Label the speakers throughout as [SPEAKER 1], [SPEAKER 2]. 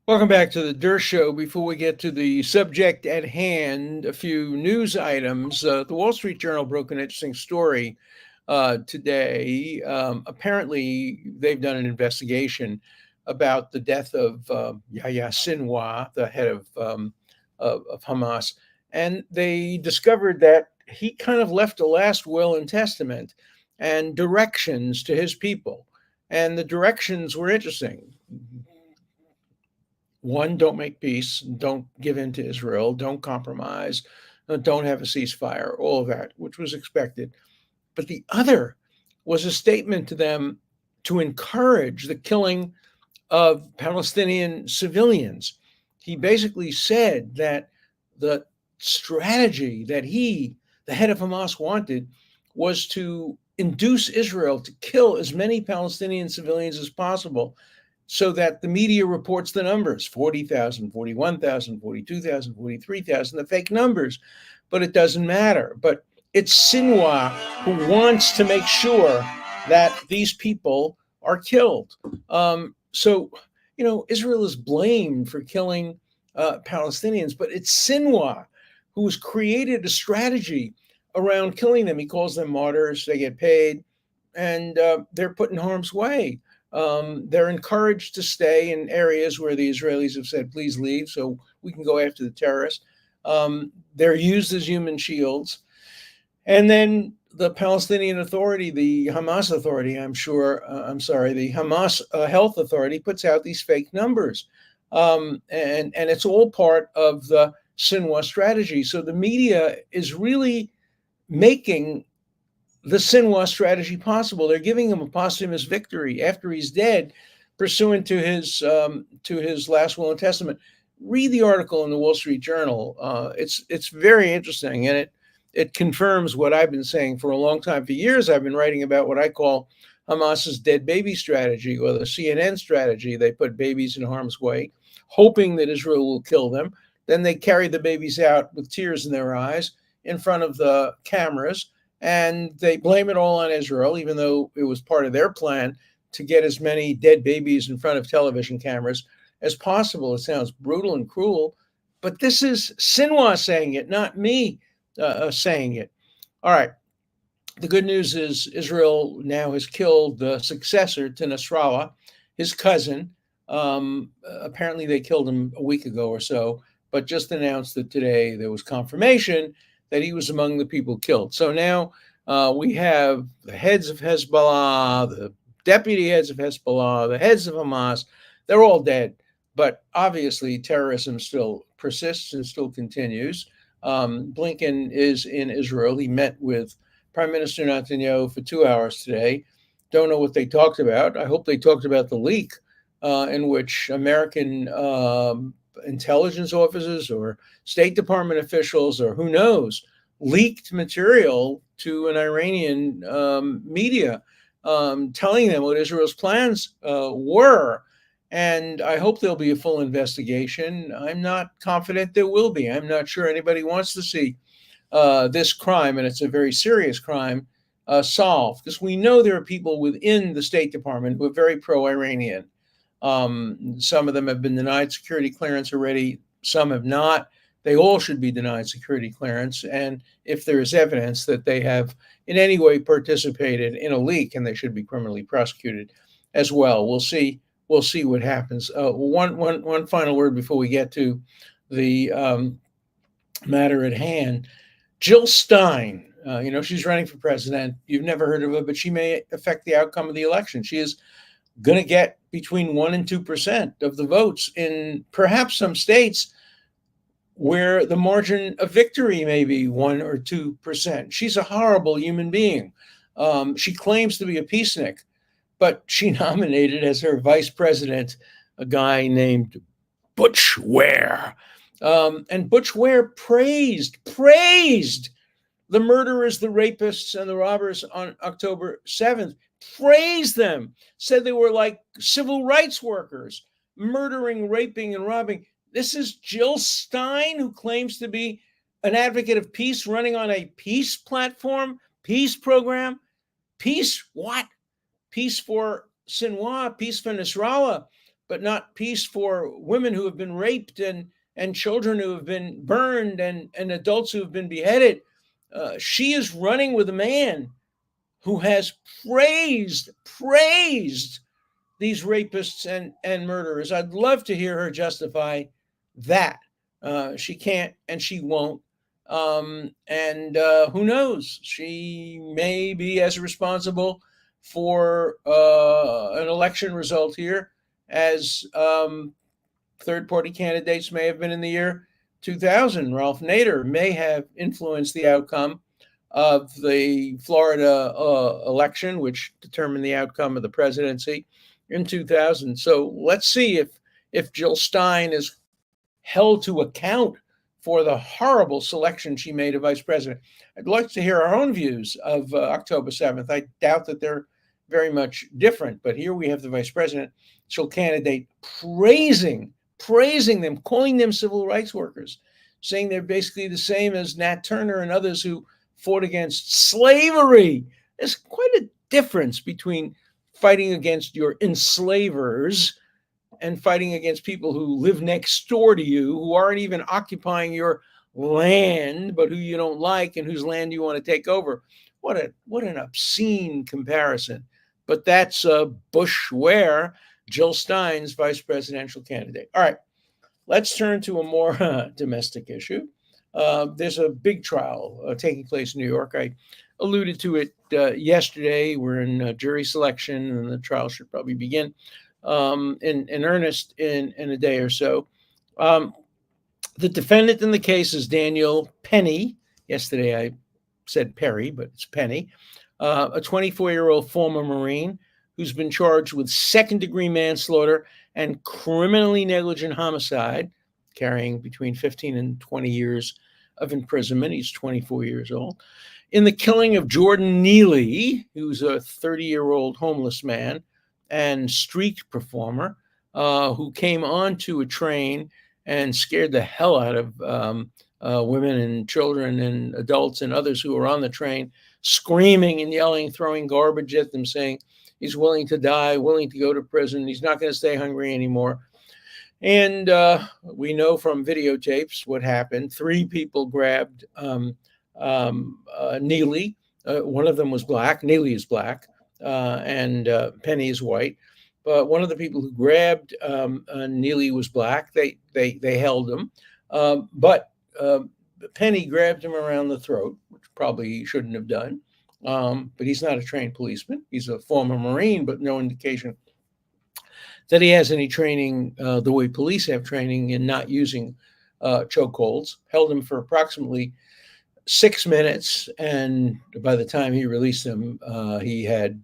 [SPEAKER 1] Welcome back to the Dershow. Before we get to the subject at hand, a few news items. The Wall Street Journal broke an interesting story today. Apparently, they've done an investigation about the death of Yahya Sinwar, the head of Hamas, and they discovered that he kind of left a last will and testament and directions to his people. And the directions were interesting. One, don't make peace, don't give in to Israel, don't compromise, don't have a ceasefire, all of that, which was expected. But the other was a statement to them to encourage the killing of Palestinian civilians. He basically said that the strategy that he, the head of Hamas, wanted was to induce Israel to kill as many Palestinian civilians as possible, so that the media reports the numbers 40,000, 41,000, 42,000, 43,000, the fake numbers, but it doesn't matter. But it's Sinwar who wants to make sure that these people are killed. So, Israel is blamed for killing Palestinians, but it's Sinwar who has created a strategy around killing them. He calls them martyrs, they get paid, and they're put in harm's way. They're encouraged to stay in areas where the Israelis have said, please leave so we can go after the terrorists. They're used as human shields. And then the Palestinian Authority, the Hamas Authority, the Hamas Health Authority puts out these fake numbers. And it's all part of the Sinwar strategy. So the media is really making the Sinwar strategy possible. They're giving him a posthumous victory after he's dead, pursuant to his last will and testament. Read the article in the Wall Street Journal. It's very interesting, and it confirms what I've been saying for a long time. For years, I've been writing about what I call Hamas's dead baby strategy, or the CNN strategy. They put babies in harm's way, hoping that Israel will kill them. Then they carry the babies out with tears in their eyes in front of the cameras, and they blame it all on Israel, even though it was part of their plan to get as many dead babies in front of television cameras as possible. It sounds brutal and cruel, but this is Sinwar saying it, not me saying it. All right. The good news is Israel now has killed the successor to Nasrallah, his cousin. Apparently they killed him a week ago or so, but just announced that today there was confirmation that he was among the people killed. So now we have the heads of Hezbollah, the deputy heads of Hezbollah, the heads of Hamas. They're all dead. But obviously, terrorism still persists and still continues. Blinken is in Israel. He met with Prime Minister Netanyahu for 2 hours today. Don't know what they talked about. I hope they talked about the leak in which American intelligence officers or State Department officials, or who knows, leaked material to an Iranian media telling them what Israel's plans were. And I hope there'll be a full investigation. I'm not confident there will be. I'm not sure anybody wants to see this crime, and it's a very serious crime, solved, because we know there are people within the State Department who are very pro-Iranian. Some of them have been denied security clearance already. Some have not. They all should be denied security clearance. And if there is evidence that they have in any way participated in a leak, and they should be criminally prosecuted as well. We'll see what happens. One final word before we get to the matter at hand. Jill Stein, she's running for president. You've never heard of her, but she may affect the outcome of the election. She is going to get between 1% and 2% of the votes in perhaps some states where the margin of victory may be 1 or 2%. She's a horrible human being. She claims to be a peacenik, but she nominated as her vice president a guy named Butch Ware. And Butch Ware praised the murderers, the rapists, and the robbers on October 7th, praised them, said they were like civil rights workers, murdering, raping, and robbing. This is Jill Stein, who claims to be an advocate of peace, running on a peace platform, peace program. Peace what? Peace for Sinwar, peace for Nasrallah. but not peace for women who have been raped and children who have been burned and adults who have been beheaded. She is running with a man who has praised these rapists and murderers. I'd love to hear her justify that. She can't and she won't. And who knows? She may be as responsible for an election result here as third party candidates may have been in the year 2000. Ralph Nader may have influenced the outcome of the Florida election, which determined the outcome of the presidency in 2000. So let's see if Jill Stein is held to account for the horrible selection she made of vice president. I'd like to hear our own views of October 7th. I doubt that they're very much different, but here we have the vice presidential candidate praising them, calling them civil rights workers, saying they're basically the same as Nat Turner and others who fought against slavery. There's quite a difference between fighting against your enslavers and fighting against people who live next door to you, who aren't even occupying your land, but who you don't like and whose land you want to take over. What an obscene comparison. But that's Bush Ware, Jill Stein's vice presidential candidate. All right, let's turn to a more domestic issue. There's a big trial taking place in New York. I alluded to it yesterday. We're in jury selection, and the trial should probably begin in earnest in a day or so. The defendant in the case is Daniel Penny. Yesterday I said Perry, but it's Penny, a 24-year-old former Marine who's been charged with second-degree manslaughter and criminally negligent homicide, carrying between 15 and 20 years of imprisonment. He's 24 years old. In the killing of Jordan Neely, who's a 30-year-old homeless man and street performer who came onto a train and scared the hell out of women and children and adults and others who were on the train, screaming and yelling, throwing garbage at them, saying he's willing to die, willing to go to prison. He's not going to stay hungry anymore. And we know from videotapes what happened. 3 people grabbed Neely. One of them was black. Neely is black, and Penny is white. But one of the people who grabbed Neely was black. They held him, but Penny grabbed him around the throat, which probably he shouldn't have done. But he's not a trained policeman. He's a former Marine, but no indication that he has any training the way police have training in not using chokeholds. Held him for approximately 6 minutes, and by the time he released him, he had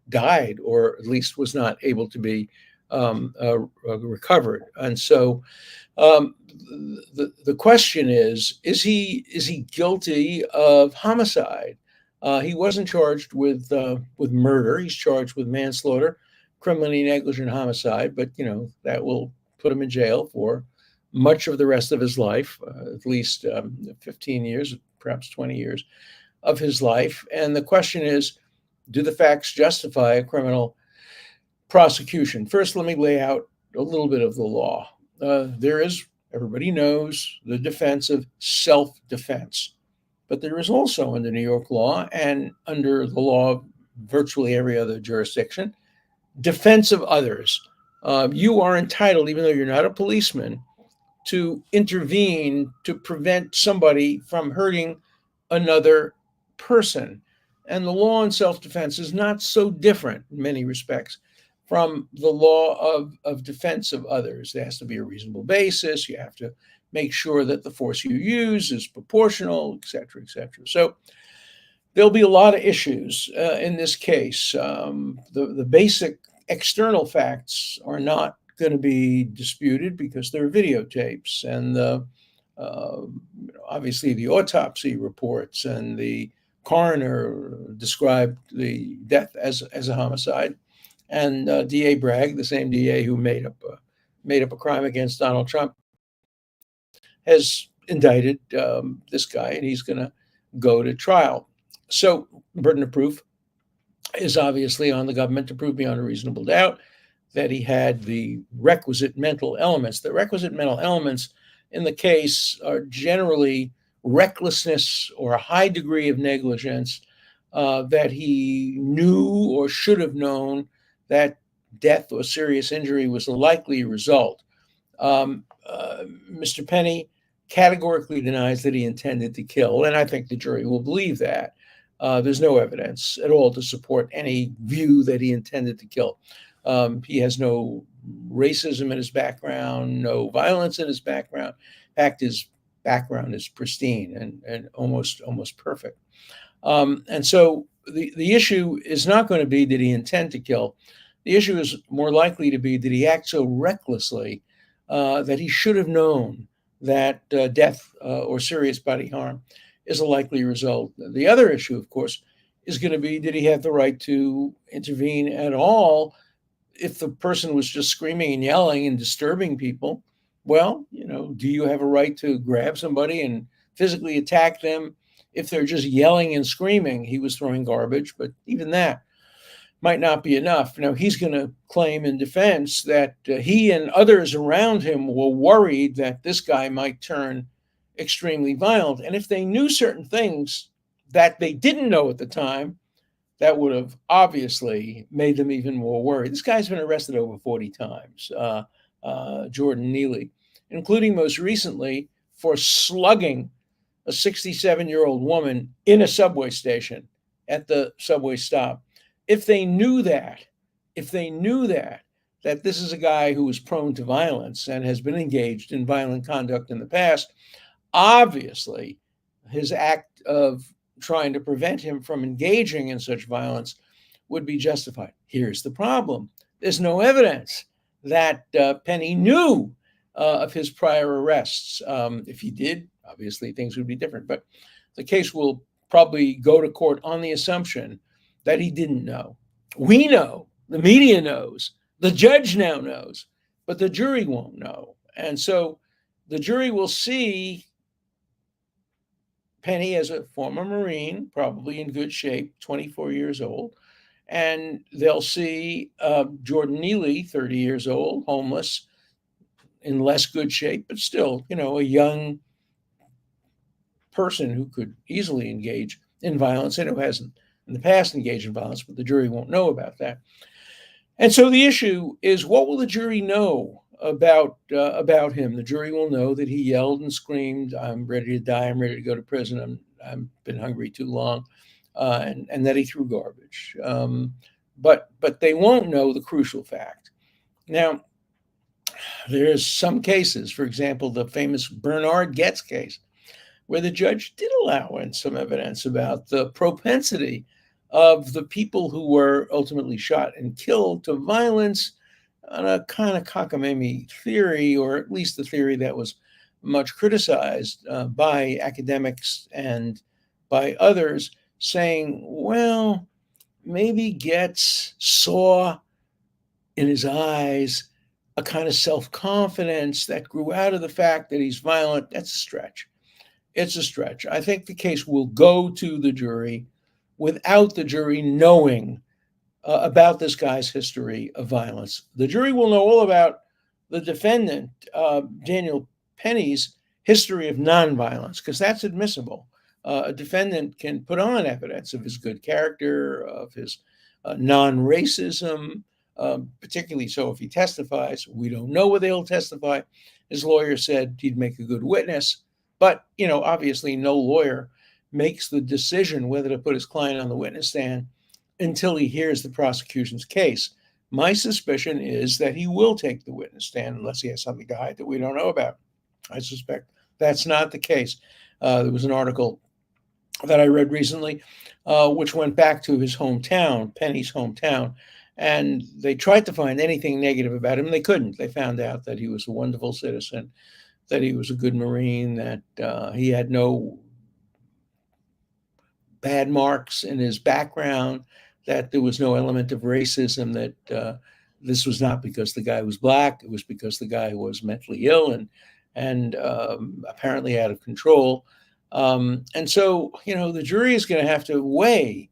[SPEAKER 1] died, or at least was not able to be recovered. And so the question is he guilty of homicide? He wasn't charged with murder. He's charged with manslaughter, criminally negligent homicide, but that will put him in jail for much of the rest of his life, at least 15 years, perhaps 20 years of his life. And the question is, do the facts justify a criminal prosecution? First, let me lay out a little bit of the law. There is, everybody knows, the defense of self-defense. But there is also, under New York law and under the law of virtually every other jurisdiction, defense of others. You are entitled, even though you're not a policeman, to intervene to prevent somebody from hurting another person. And the law on self-defense is not so different in many respects from the law of defense of others. There has to be a reasonable basis. You have to make sure that the force you use is proportional, et cetera, et cetera. So there'll be a lot of issues in this case. The basic external facts are not going to be disputed because there are videotapes, and obviously the autopsy reports and the coroner described the death as a homicide, and DA Bragg, the same DA who made up a crime against Donald Trump, has indicted this guy, and he's going to go to trial. So burden of proof is obviously on the government to prove beyond a reasonable doubt that he had the requisite mental elements. The requisite mental elements in the case are generally recklessness or a high degree of negligence, that he knew or should have known that death or serious injury was a likely result. Mr. Penny categorically denies that he intended to kill, and I think the jury will believe that. There's no evidence at all to support any view that he intended to kill. He has no racism in his background, no violence in his background. In fact, his background is pristine and almost perfect. And so the issue is not going to be did he intend to kill. The issue is more likely to be did he act so recklessly that he should have known that death or serious bodily harm is a likely result. The other issue, of course, is going to be did he have the right to intervene at all if the person was just screaming and yelling and disturbing people? Well, do you have a right to grab somebody and physically attack them if they're just yelling and screaming? He was throwing garbage, but even that might not be enough. Now, he's going to claim in defense that he and others around him were worried that this guy might turn extremely violent. And if they knew certain things that they didn't know at the time, that would have obviously made them even more worried. This guy's been arrested over 40 times, Jordan Neely, including most recently for slugging a 67-year-old woman in a subway station at the subway stop. If they knew that this is a guy who is prone to violence and has been engaged in violent conduct in the past, obviously his act of trying to prevent him from engaging in such violence would be justified. Here's the problem. There's no evidence that Penny knew of his prior arrests. If he did, obviously things would be different. But the case will probably go to court on the assumption that he didn't know. We know, the media knows, the judge now knows, but the jury won't know. And so the jury will see Penny as a former Marine, probably in good shape, 24 years old, and they'll see Jordan Neely, 30 years old, homeless, in less good shape, but still, a young person who could easily engage in violence and who hasn't in the past engaged in violence, but the jury won't know about that. And so the issue is, what will the jury know about him? The jury will know that he yelled and screamed, "I'm ready to die. I'm ready to go to prison. I've been hungry too long," and that he threw garbage. But they won't know the crucial fact. Now, there's some cases, for example, the famous Bernard Goetz case, where the judge did allow in some evidence about the propensity of the people who were ultimately shot and killed to violence on a kind of cockamamie theory, or at least the theory that was much criticized by academics and by others, saying, well, maybe Goetz saw in his eyes a kind of self-confidence that grew out of the fact that he's violent. That's a stretch. It's a stretch. I think the case will go to the jury without the jury knowing about this guy's history of violence. The jury will know all about the defendant, Daniel Penny's history of nonviolence, because that's admissible. A defendant can put on evidence of his good character, of his non-racism, particularly so if he testifies. We don't know whether he'll testify. His lawyer said he'd make a good witness, but obviously no lawyer makes the decision whether to put his client on the witness stand until he hears the prosecution's case. My suspicion is that he will take the witness stand unless he has something to hide that we don't know about. I suspect that's not the case. There was an article that I read recently, which went back to his hometown, Penny's hometown, and they tried to find anything negative about him. They couldn't. They found out that he was a wonderful citizen, that he was a good Marine, that he had no bad marks in his background, that there was no element of racism, that this was not because the guy was black, it was because the guy was mentally ill and apparently out of control. And so, the jury is going to have to weigh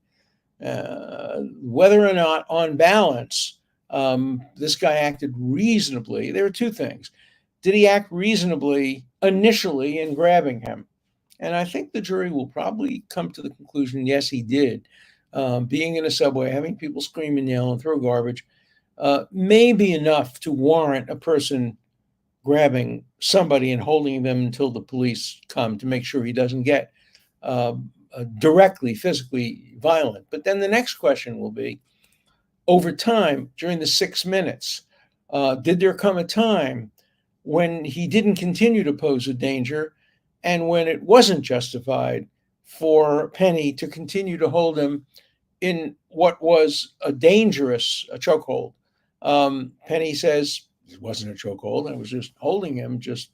[SPEAKER 1] whether or not, on balance, This guy acted reasonably. There are two things. Did he act reasonably initially in grabbing him? And I think the jury will probably come to the conclusion, yes, he did. Being in a subway, having people scream and yell and throw garbage may be enough to warrant a person grabbing somebody and holding them until the police come to make sure he doesn't get directly physically violent. But then the next question will be, over time, during the 6 minutes, did there come a time when he didn't continue to pose a danger and when it wasn't justified for Penny to continue to hold him in what was a dangerous chokehold? Penny says it wasn't a chokehold. I was just holding him. Just,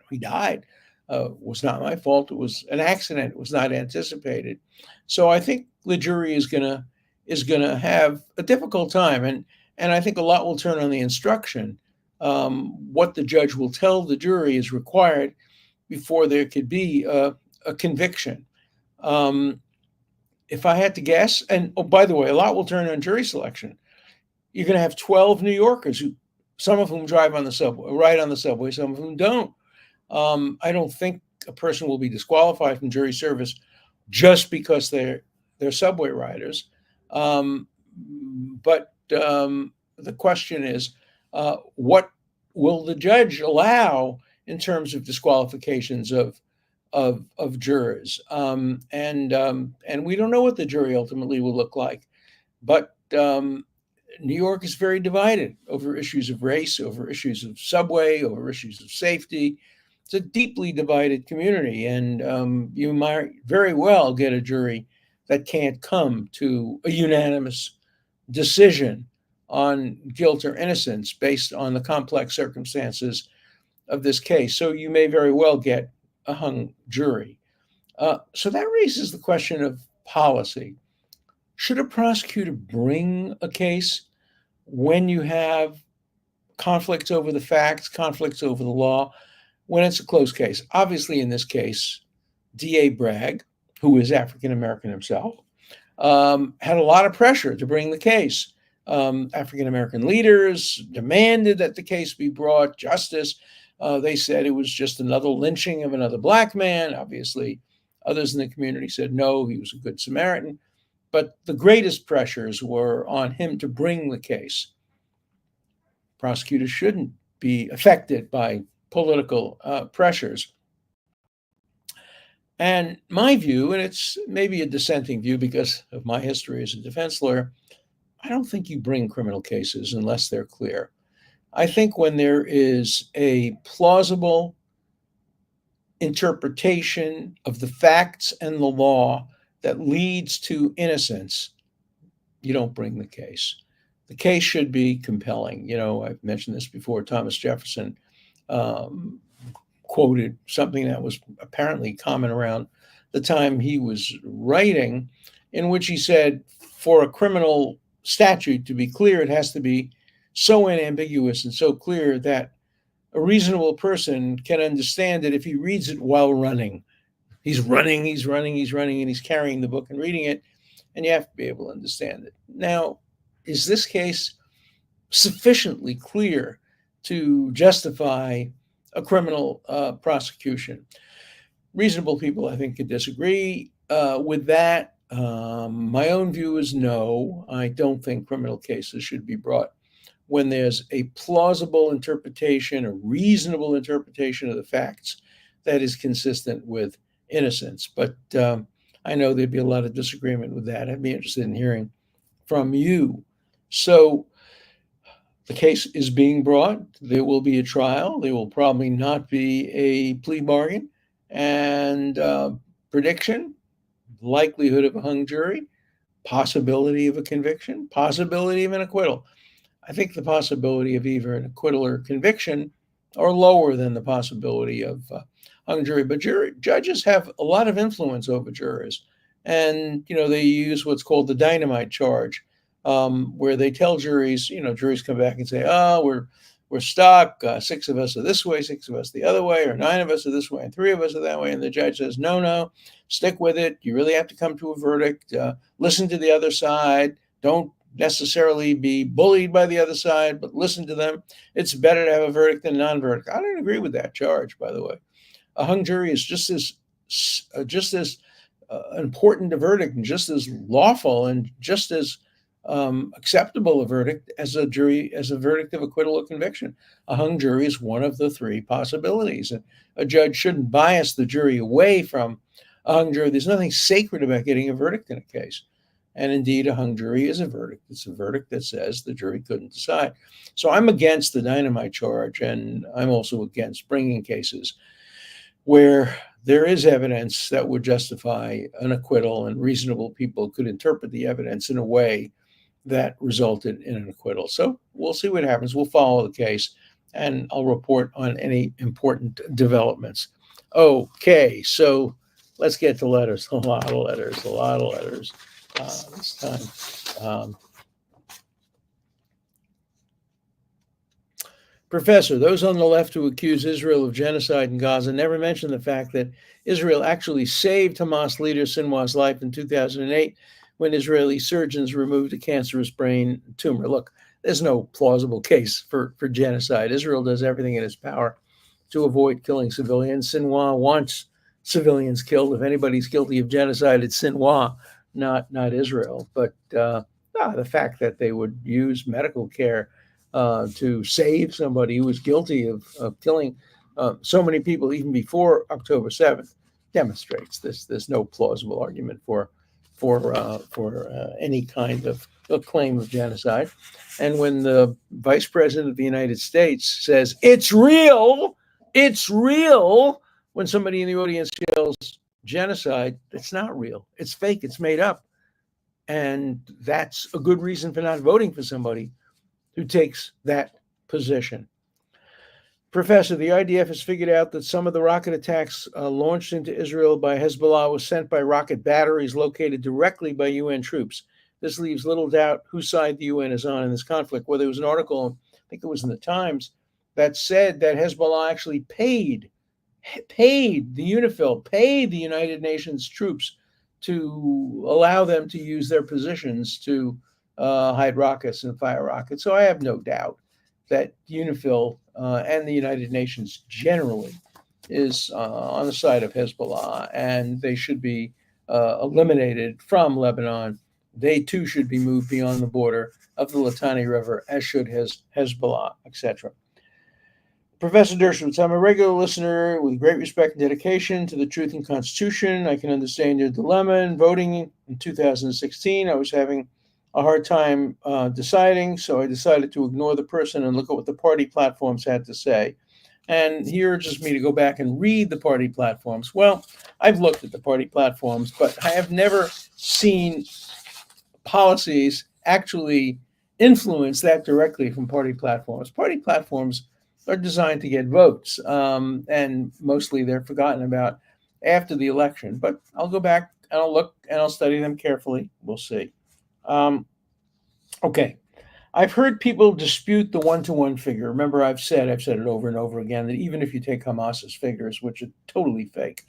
[SPEAKER 1] he died. Was not my fault. It was an accident. It was not anticipated. So I think the jury is gonna have a difficult time, and I think a lot will turn on the instruction. What the judge will tell the jury is required before there could be a conviction. If I had to guess, and oh, by the way, a lot will turn on jury selection. You're going to have 12 New Yorkers, some of whom drive on the subway, ride on the subway, some of whom don't. I don't think a person will be disqualified from jury service just because they're subway riders. But the question is, what will the judge allow in terms of disqualifications of jurors? And we don't know what the jury ultimately will look like. But New York is very divided over issues of race, over issues of subway, over issues of safety. It's a deeply divided community, and you might very well get a jury that can't come to a unanimous decision on guilt or innocence based on the complex circumstances of this case. So you may very well get a hung jury. So that raises the question of policy. Should a prosecutor bring a case when you have conflicts over the facts, conflicts over the law, when it's a close case? Obviously, in this case, D.A. Bragg, who is African American himself, had a lot of pressure to bring the case. African American leaders demanded that the case be brought. Justice, they said it was just another lynching of another Black man. Obviously, others in the community said no, he was a good Samaritan. But the greatest pressures were on him to bring the case. Prosecutors shouldn't be affected by political pressures. And my view, and it's maybe a dissenting view because of my history as a defense lawyer, I don't think you bring criminal cases unless they're clear. I think when there is a plausible interpretation of the facts and the law that leads to innocence, you don't bring the case. The case should be compelling. I've mentioned this before. Thomas Jefferson quoted something that was apparently common around the time he was writing, in which he said, for a criminal statute to be clear, it has to be so unambiguous and so clear that a reasonable person can understand it if he reads it while running. He's running, and he's carrying the book and reading it, and you have to be able to understand it. Now, is this case sufficiently clear to justify a criminal prosecution? Reasonable people, I think, could disagree with that. My own view is no. I don't think criminal cases should be brought when there's a plausible interpretation, a reasonable interpretation of the facts that is consistent with innocence. But I know there'd be a lot of disagreement with that. I'd be interested in hearing from you. So the case is being brought. There will be a trial. There will probably not be a plea bargain. And prediction, likelihood of a hung jury, possibility of a conviction, possibility of an acquittal. I think the possibility of either an acquittal or conviction are lower than the possibility of hung jury. But judges have a lot of influence over jurors. And, they use what's called the dynamite charge, where they tell juries, juries come back and say, oh, we're stuck. 6 of us are this way, 6 of us the other way, or 9 of us are this way, and 3 of us are that way. And the judge says, no, stick with it. You really have to come to a verdict. Listen to the other side. Don't necessarily be bullied by the other side, but listen to them. It's better to have a verdict than non-verdict. I don't agree with that charge, by the way. A hung jury is just as important a verdict and just as lawful and just as acceptable a verdict as a verdict of acquittal or conviction. A hung jury is one of the three possibilities, and a judge shouldn't bias the jury away from a hung jury. There's nothing sacred about getting a verdict in a case, and indeed, a hung jury is a verdict. It's a verdict that says the jury couldn't decide. So I'm against the dynamite charge, and I'm also against bringing cases where there is evidence that would justify an acquittal, and reasonable people could interpret the evidence in a way that resulted in an acquittal. So we'll see what happens. We'll follow the case, and I'll report on any important developments. Okay, so let's get to letters. A lot of letters this time. Professor, those on the left who accuse Israel of genocide in Gaza never mention the fact that Israel actually saved Hamas leader Sinwar's life in 2008 when Israeli surgeons removed a cancerous brain tumor. Look, there's no plausible case for genocide. Israel does everything in its power to avoid killing civilians. Sinwar wants civilians killed. If anybody's guilty of genocide, it's Sinwar, not Israel. But the fact that they would use medical care to save somebody who was guilty of killing so many people even before October 7th demonstrates this. There's no plausible argument for any kind of a claim of genocide. And when the Vice President of the United States says, it's real, when somebody in the audience yells genocide, it's not real. It's fake. It's made up. And that's a good reason for not voting for somebody who takes that position. Professor, the IDF has figured out that some of the rocket attacks launched into Israel by Hezbollah was sent by rocket batteries located directly by UN troops. This leaves little doubt whose side the UN is on in this conflict. Well, there was an article, I think it was in the Times, that said that Hezbollah actually paid the UNIFIL, paid the United Nations troops to allow them to use their positions to hide rockets and fire rockets. So I have no doubt that UNIFIL and the United Nations generally is on the side of Hezbollah, and they should be eliminated from Lebanon. They too should be moved beyond the border of the Litani River, as should Hezbollah, etc. Professor Dershowitz, I'm a regular listener with great respect and dedication to the truth and Constitution. I can understand your dilemma in voting in 2016. I was having a hard time deciding, so I decided to ignore the person and look at what the party platforms had to say. And he urges me to go back and read the party platforms. Well, I've looked at the party platforms, but I have never seen policies actually influence that directly from party platforms. Party platforms are designed to get votes, and mostly they're forgotten about after the election. But I'll go back and I'll look and I'll study them carefully. We'll see. Okay. I've heard people dispute the one-to-one figure. Remember, I've said it over and over again, that even if you take Hamas's figures, which are totally fake,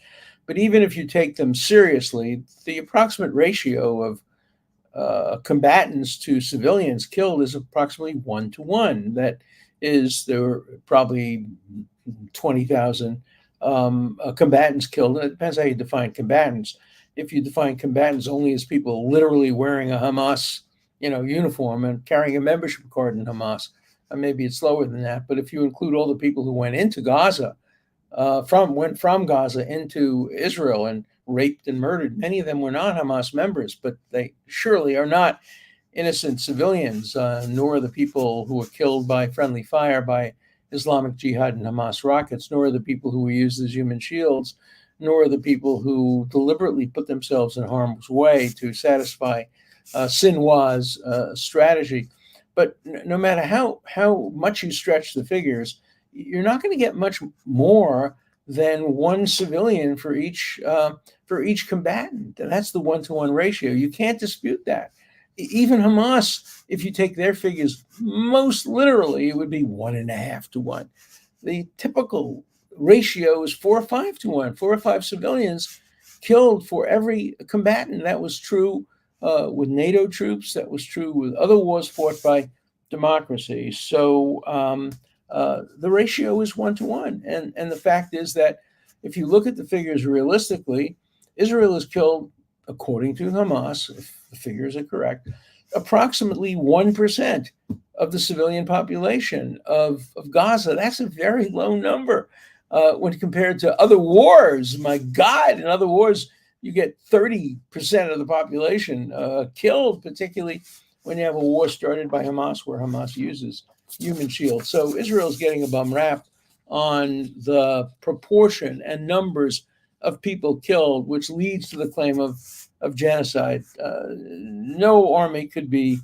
[SPEAKER 1] but even if you take them seriously, the approximate ratio of combatants to civilians killed is approximately 1-to-1. That is, there were probably 20,000 combatants killed. And it depends how you define combatants. If you define combatants only as people literally wearing a Hamas uniform and carrying a membership card in Hamas, maybe it's lower than that. But if you include all the people who went into Gaza, went from Gaza into Israel and raped and murdered, many of them were not Hamas members, but they surely are not innocent civilians, nor are the people who were killed by friendly fire by Islamic Jihad and Hamas rockets, nor are the people who were used as human shields, nor are the people who deliberately put themselves in harm's way to satisfy Sinwar's strategy. But no matter how much you stretch the figures, you're not going to get much more than one civilian for each combatant. And that's the 1-to-1 ratio. You can't dispute that. Even Hamas, if you take their figures most literally, it would be 1.5-to-1. The typical ratio is 4 or 5-to-1. 4 or 5 civilians killed for every combatant. That was true with NATO troops. That was true with other wars fought by democracies. So the ratio is 1-to-1. And the fact is that if you look at the figures realistically, Israel has killed, according to Hamas, if the figures are correct, approximately 1% of the civilian population of Gaza. That's a very low number when compared to other wars. My God, in other wars, you get 30% of the population killed, particularly when you have a war started by Hamas, where Hamas uses human shields. So Israel's getting a bum rap on the proportion and numbers of people killed, which leads to the claim of genocide. No army could be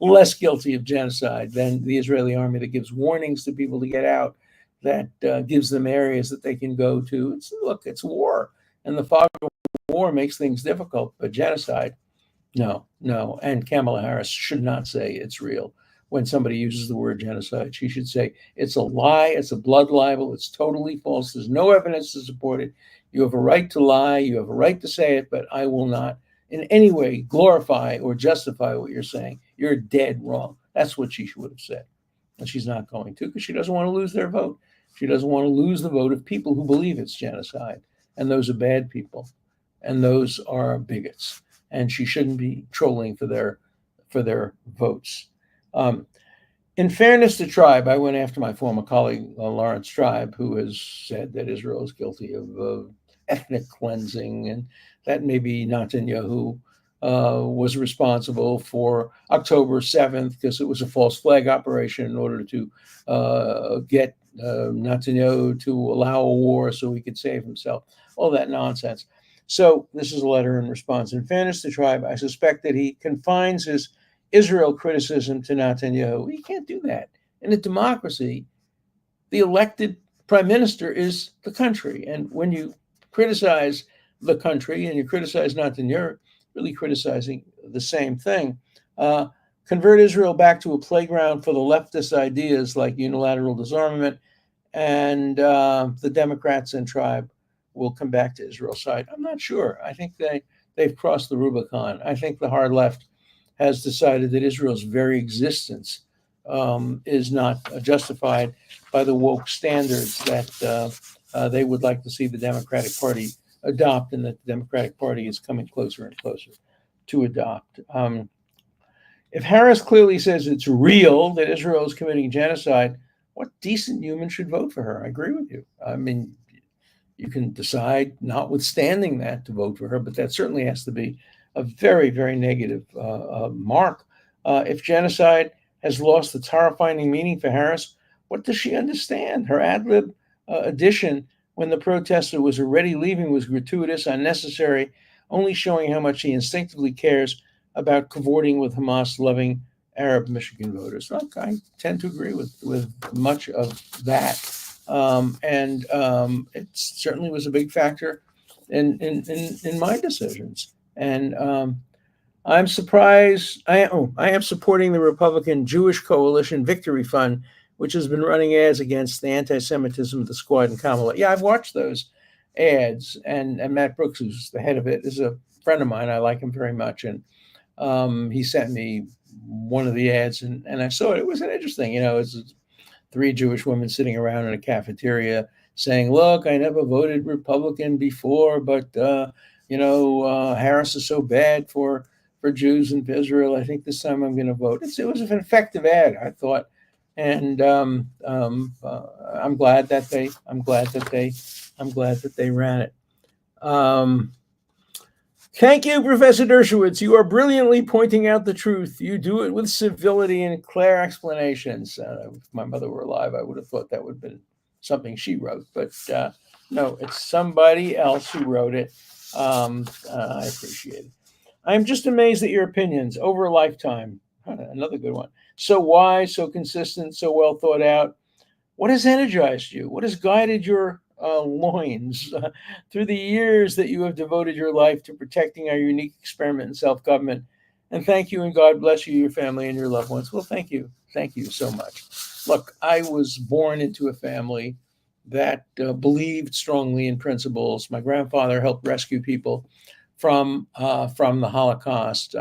[SPEAKER 1] less guilty of genocide than the Israeli army, that gives warnings to people to get out, that gives them areas that they can go to. It's war, and the fog of war makes things difficult, but genocide, no. And Kamala Harris should not say it's real. When somebody uses the word genocide, she should say it's a lie, it's a blood libel, it's totally false, there's no evidence to support it. You have a right to lie, you have a right to say it, but I will not in any way glorify or justify what you're saying. You're dead wrong. That's what she would have said. And she's not going to, because she doesn't want to lose their vote. She doesn't want to lose the vote of people who believe it's genocide. And those are bad people. And those are bigots. And she shouldn't be trolling for their votes. In fairness to Tribe, I went after my former colleague, Lawrence Tribe, who has said that Israel is guilty of ethnic cleansing, and that maybe Netanyahu was responsible for October 7th because it was a false flag operation in order to get Netanyahu to allow a war so he could save himself. All that nonsense. So this is a letter in response. In fairness to Tribe, I suspect that he confines his Israel criticism to Netanyahu. You can't do that. In a democracy, the elected prime minister is the country. And when you criticize the country and you criticize Netanyahu, you're really criticizing the same thing. Convert Israel back to a playground for the leftist ideas like unilateral disarmament, and the Democrats and Tribe will come back to Israel's side. I'm not sure. I think they've crossed the Rubicon. I think the hard left has decided that Israel's very existence is not justified by the woke standards that they would like to see the Democratic Party adopt, and that the Democratic Party is coming closer and closer to adopt. If Harris clearly says it's real that Israel is committing genocide, what decent human should vote for her? I agree with you. I mean, you can decide, notwithstanding that, to vote for her, but that certainly has to be a very, very negative mark. If genocide has lost its horrifying meaning for Harris, what does she understand? Her ad lib addition when the protester was already leaving was gratuitous, unnecessary, only showing how much she instinctively cares about cavorting with Hamas-loving Arab Michigan voters. Look, I tend to agree with much of that. It certainly was a big factor in my decisions. And I'm surprised. I am supporting the Republican Jewish Coalition Victory Fund, which has been running ads against the anti-Semitism of the Squad in Kamala. Yeah, I've watched those ads, and Matt Brooks, who's the head of it, is a friend of mine. I like him very much, and he sent me one of the ads, and I saw it. It was interesting. It's 3 Jewish women sitting around in a cafeteria saying, "Look, I never voted Republican before, but Harris is so bad for Jews in Israel. I think this time I'm going to vote." It was an effective ad, I thought, and I'm glad that they ran it. Thank you, Professor Dershowitz. You are brilliantly pointing out the truth. You do it with civility and clear explanations. If my mother were alive, I would have thought that would have been something she wrote. But no, it's somebody else who wrote it. I appreciate it. I'm just amazed at your opinions over a lifetime. Another good one. So wise, so consistent, so well thought out. What has energized you? What has guided your loins through the years that you have devoted your life to protecting our unique experiment in self-government? And thank you, and God bless you, your family, and your loved ones. Well, thank you. Thank you so much. Look, I was born into a family that believed strongly in principles. My grandfather helped rescue people from the Holocaust.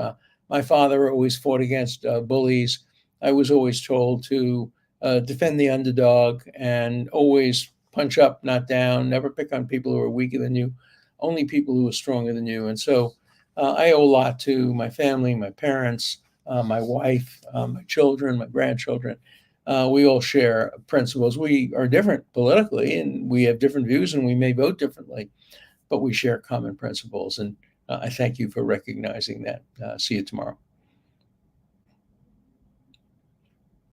[SPEAKER 1] My father always fought against bullies. I was always told to defend the underdog and always punch up, not down. Never pick on people who are weaker than you, only people who are stronger than you. And so I owe a lot to my family, my parents, my wife, my children, my grandchildren. We all share principles. We are different politically, and we have different views, and we may vote differently, but we share common principles. And I thank you for recognizing that. See you tomorrow.